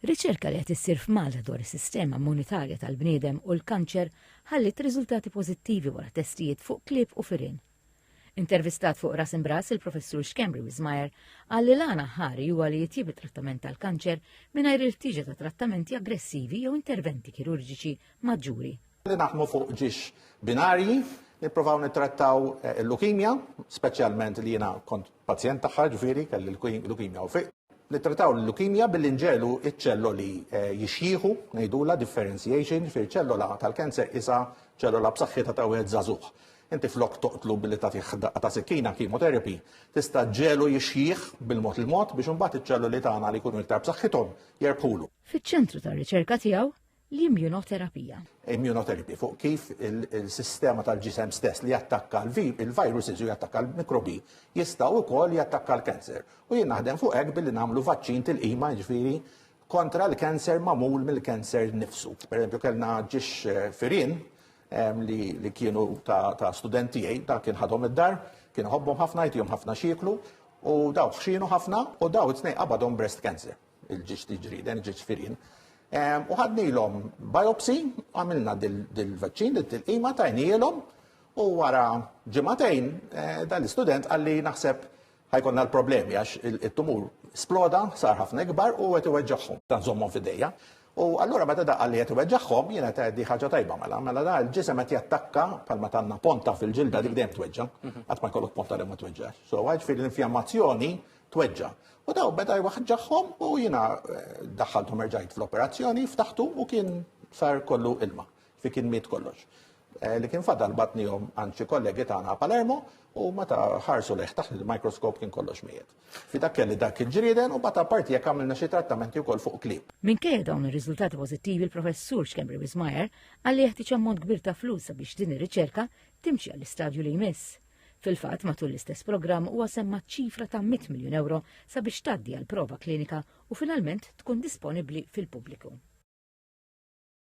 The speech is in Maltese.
Riċerka li qed issir f'Malta dwar is-sistema immunitarja tal-bniedem u l-kanċer ħallit riżultati pożittivi wara testijiet fuq klieb u firien. Intervistat fuq ras imbras il-professur Xkembri Wismajer qal li l-għana ħari huwa li jitjib it-trattament tal-kanċer mingħajr il-ħtieġa ta' trattamenti aggressivi jew interventi kirurġiċi maġġuri. Li naħdmu fuq ġiex binarji, nipprovaw nittrattaw il-leukemia, speċjalment li jiena kont pazjent tagħha ġifieri kelli l-leukemia u fiq. Nittrattaw l-leukemia billi nġelu iċ-ċelloli jixjieħu, ngħidula differentiation, fil-ċellola tal-kanser isa ċellola b'saħħitha ta' wieħed żagħżugħ. Inti flok toqtlu billi tagħtih daqqa ta' sikkina chemotherapy, tista' ġelu jixjieħ bil-mod il-mod biex imbagħad iċ-ċelloli tagħna li jkunu iktar b'saħħithom jerbħulu. Fiċ-ċentru tar-riċerka tiegħu l-immunoterapija. Immunoterapy fuq kif il-sistema tal-ġisem stess li jattakka il-viruses u jattakka l-mikrobi jistgħu wkoll jattakka l-kanser. U jien naħdem fuq hekk billi nagħmlu vaċċin tilqima ġifieri kontra l-kanser magħmul mill-kanser nifsu. Pereżempju kellna ġiex firien li kienu ta' studenti ta' kien ħadhom id-dar, kienu ħobbhom ħafna jtihom ħafna xieklu u daw ħxienu ħafna u daw it-tnejn qabadhom breast cancer. Il-ġiex tiġriden, il-ġiex firien. U ħadnilhom biopsy, għamilna dil-vaċċin, dil-qima tajnielhom u wara ġimagħtejn dal-istudent għalli naħseb ħajkonna l-problemi għax il-tumur sploda, sar ħafna ikbar u qed iweġġaħħom tanżommhom f'idejja. U allura meta daqqa li qed iweġġaħħom jiena di ħaġa tajba mela da l-ġisem qed jattakka bħalma tanna ponta fil-ġilda dik dejjem tweġġa' qatt ma jkollok ponta li ma tweġġax. So ġifieri l-infjammazzjoni tweġġa'. U daw beda jwaħġaħħom u jiena daħħalthom rġajt fl-operazzjoni, ftaħtu u kien sar kollu ilma, fi kien miet kollox. Li kien fadal batnihom għand xi kollegi tagħna Palermo u meta ħarsu leħ taħt il-mikroskop kien kollox miet. Fi dak kelli dak il-ġrieden u bata parti jekk għamilna xi trattamenti wkoll fuq klieb. Minkejja dawn ir-riżultati pożittivi il-professur Xkembri Wismajer għalli jeħtieġ ammont kbir ta' flus sabiex din ir-riċerka timxi għall-istadju li jmiss. Fil-fatt matul l-istess programm huwa semma ċifra ta' 100 miljun euro sabiex tgħaddi għal prova klinika u finalment tkun disponibbli fil-pubbliku.